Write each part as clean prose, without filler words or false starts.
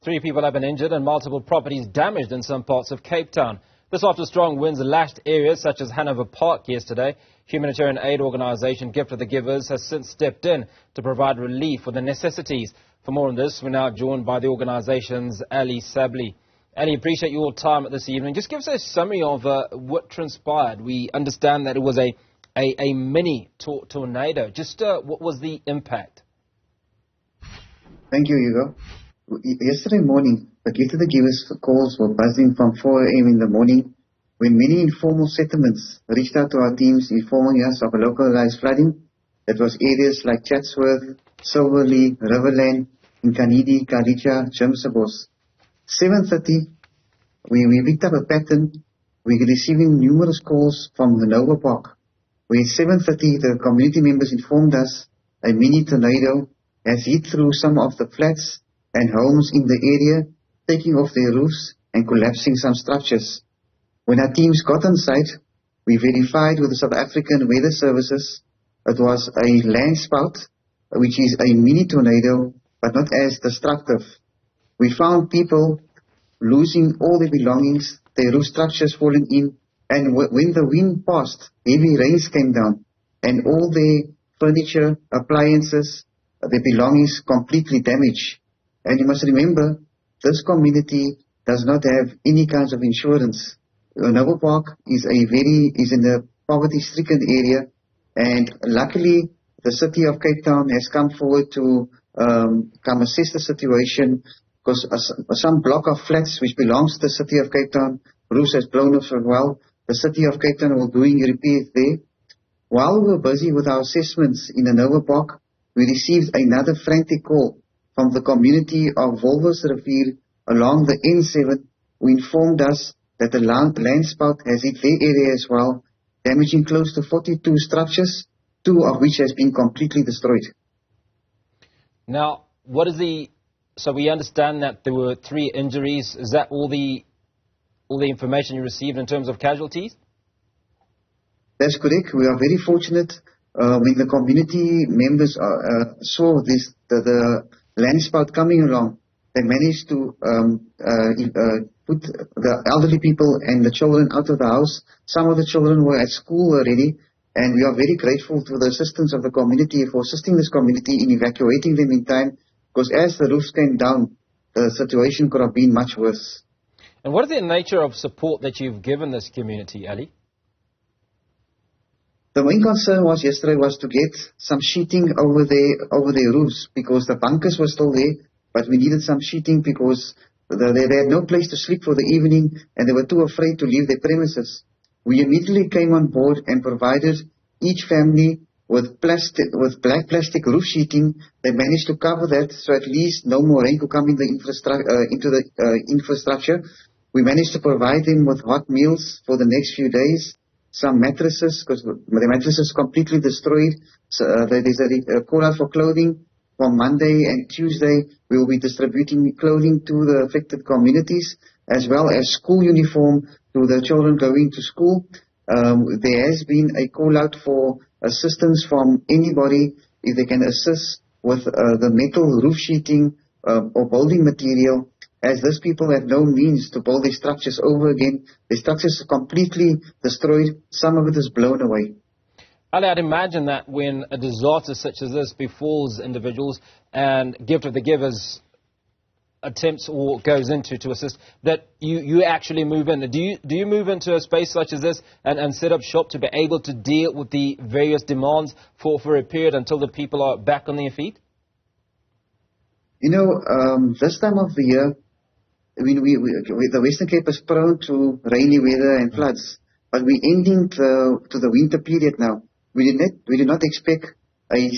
3 people have been injured and multiple properties damaged in some parts of Cape Town. This after strong winds lashed areas such as Hanover Park yesterday. Humanitarian aid organisation Gift of the Givers has since stepped in to provide relief for the necessities. For more on this, we're now joined by the organisation's Ali Sablay. Ali, appreciate your time this evening. Just give us a summary of what transpired. We understand that it was a mini tornado. Just what was the impact? Thank you, Hugo. Yesterday morning, the Gift of the Givers calls were buzzing from 4 a.m. in the morning when many informal settlements reached out to our teams informing us of a localized flooding that was areas like Chatsworth, Silverley, Riverland, Nkanidi, Karicha, Jimsabos. 7:30, we picked up a pattern. We were receiving numerous calls from Hanover Park, where 7:30 the community members informed us a mini tornado has hit through some of the flats and homes in the area, taking off their roofs and collapsing some structures. When our teams got on site, we verified with the South African Weather Services it was a land spout, which is a mini tornado, but not as destructive. We found people losing all their belongings, their roof structures falling in, and when the wind passed, heavy rains came down, and all their furniture, appliances, their belongings completely damaged. And you must remember, this community does not have any kinds of insurance. Hanover Park is in a poverty-stricken area, and luckily the city of Cape Town has come forward to come assess the situation, because some block of flats which belongs to the city of Cape Town, roofs has blown off as well. The city of Cape Town will doing repairs there. While we were busy with our assessments in Hanover Park, we received another frantic call from the community of Wolversrivier along the N7, who informed us that the land spout has hit their area as well, damaging close to 42 structures, 2 of which has been completely destroyed. Now, so we understand that there were 3 injuries. Is that all the information you received in terms of casualties? That's correct. We are very fortunate when the community members saw the land spout coming along. They managed to put the elderly people and the children out of the house. Some of the children were at school already, and we are very grateful to the assistance of the community for assisting this community in evacuating them in time, because as the roofs came down, the situation could have been much worse. And what is the nature of support that you've given this community, Ali? The main concern yesterday was to get some sheeting over their roofs, because the bunkers were still there, but we needed some sheeting because they had no place to sleep for the evening and they were too afraid to leave their premises. We immediately came on board and provided each family with black plastic roof sheeting. They managed to cover that, so at least no more rain could come into the infrastructure. We managed to provide them with hot meals for the next few days. Some mattresses, because the mattresses completely destroyed. So there's a call out for clothing. From Monday and Tuesday, we will be distributing clothing to the affected communities, as well as school uniform to the children going to school. There has been a call out for assistance from anybody if they can assist with the metal roof sheeting or building material, as those people have no means to build their structures over again. The structures are completely destroyed. Some of it is blown away. Ali, I'd imagine that when a disaster such as this befalls individuals and Gift of the Givers attempts or goes into to assist, that you actually move in. Do you move into a space such as this and set up shop to be able to deal with the various demands for a period until the people are back on their feet? You know, this time of the year, the Western Cape is prone to rainy weather and floods, but we're ending to the winter period now. We did not expect a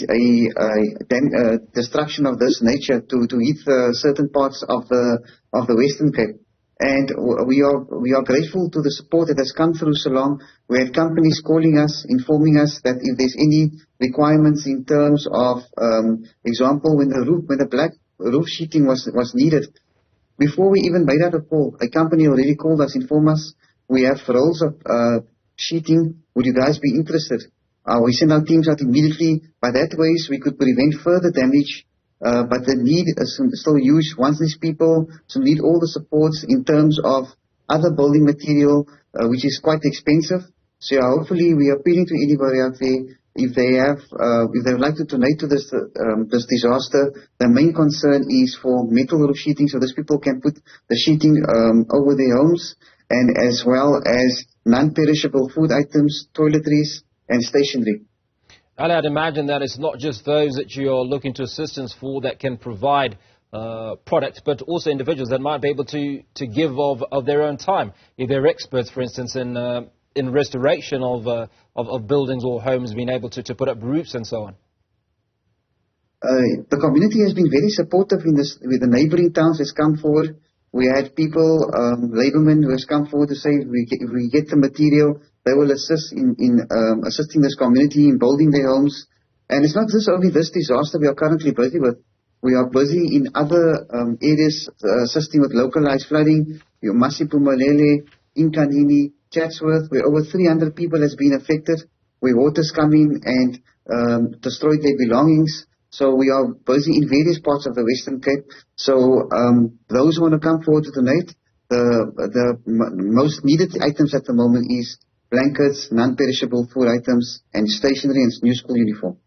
destruction of this nature to hit certain parts of the Western Cape, and we are grateful to the support that has come through so long. We had companies calling us, informing us that if there's any requirements in terms of, example, when the black roof sheeting was needed. Before we even made out a call, a company already called us, informed us, we have rolls of sheeting, would you guys be interested? We sent our teams out immediately. By that ways, we could prevent further damage but the need is still huge. Once these people need all the supports in terms of other building material, which is quite expensive. So yeah, hopefully we are appealing to anybody out there, if they would like to donate to this disaster. The main concern is for metal roof sheeting, so these people can put the sheeting over their homes, and as well as non-perishable food items, toiletries, and stationery. Ali, I'd imagine that it's not just those that you are looking to assistance for that can provide products, but also individuals that might be able to give of their own time. If they're experts, for instance, in restoration of buildings or homes, being able to put up roofs and so on. The community has been very supportive in this, with the neighboring towns has come forward. We had people, labormen who has come forward to say if we get the material, they will assist in assisting this community in building their homes. And it's not just only this disaster we are currently busy with. We are busy in other areas assisting with localized flooding, Masipumalele, Inkanini, Chatsworth, where over 300 people has been affected, where water's come in and destroyed their belongings. So we are busy in various parts of the Western Cape. So those who want to come forward to donate, the most needed items at the moment is blankets, non-perishable food items, and stationery and new school uniform.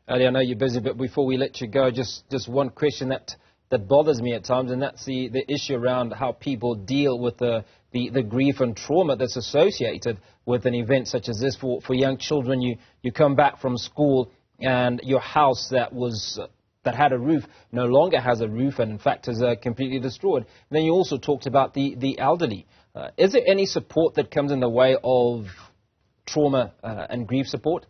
Ali, I know you're busy, but before we let you go, just one question that bothers me at times, and that's the issue around how people deal with the grief and trauma that's associated with an event such as this. For young children, you come back from school and your house that had a roof no longer has a roof, and in fact is completely destroyed. And then you also talked about the elderly. Is there any support that comes in the way of trauma and grief support?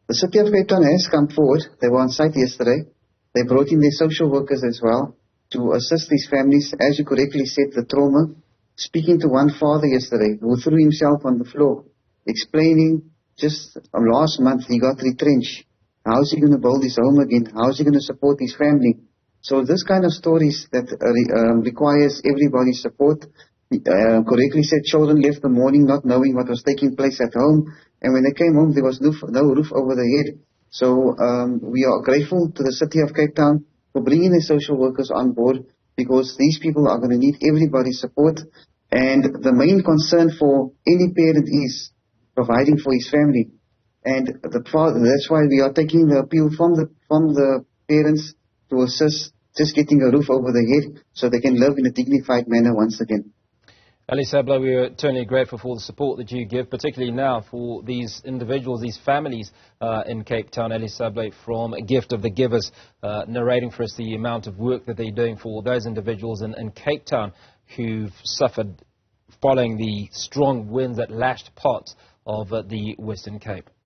The City of Cape Town has come forward. They were on site yesterday. They brought in their social workers as well to assist these families. As you correctly said, the trauma. Speaking to one father yesterday who threw himself on the floor, explaining just last month he got retrenched. How is he going to build his home again? How is he going to support his family? So this kind of stories that requires everybody's support. Correctly said, children left the morning not knowing what was taking place at home, and when they came home there was no roof over their head. So we are grateful to the City of Cape Town for bringing the social workers on board, because these people are going to need everybody's support, and the main concern for any parent is providing for his family. And that's why we are taking the appeal from the parents to assist just getting a roof over their head so they can live in a dignified manner once again. Ali Sablay, we are eternally grateful for the support that you give, particularly now for these individuals, these families in Cape Town. Ali Sablay from A Gift of the Givers, narrating for us the amount of work that they're doing for those individuals in Cape Town who've suffered following the strong winds that lashed parts of the Western Cape.